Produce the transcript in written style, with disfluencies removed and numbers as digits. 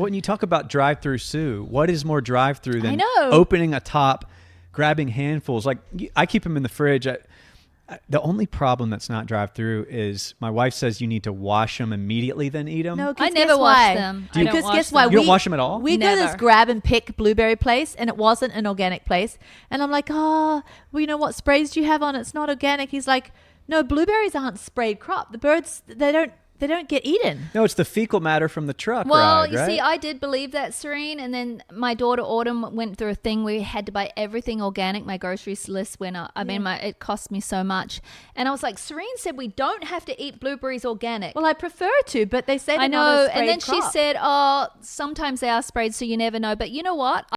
When you talk about drive-through Sue, what is more drive-through than know. opening a top, grabbing handfuls? Like, I keep them in the fridge. The only problem that's not drive-through is my wife says you need to wash them immediately, then eat them. No, I never wash them. Because guess what? You don't wash them at all? We go to this Never. grab and pick blueberry place, and it wasn't an organic place. And I'm like, oh, well, you know what sprays do you have on it? It's not organic. He's like, no, blueberries aren't sprayed crop. The birds, they don't get eaten. No, it's the fecal matter from the truck Well, ride, you right? see, I did believe that, Serene, and then my daughter Autumn went through a thing where we had to buy everything organic. My groceries list went up. It cost me so much. And I was like, Serene said we don't have to eat blueberries organic. Well, I prefer to, but they say they're I not a know. sprayed And then she crop. said, oh, sometimes they are sprayed, so you never know. But you know what?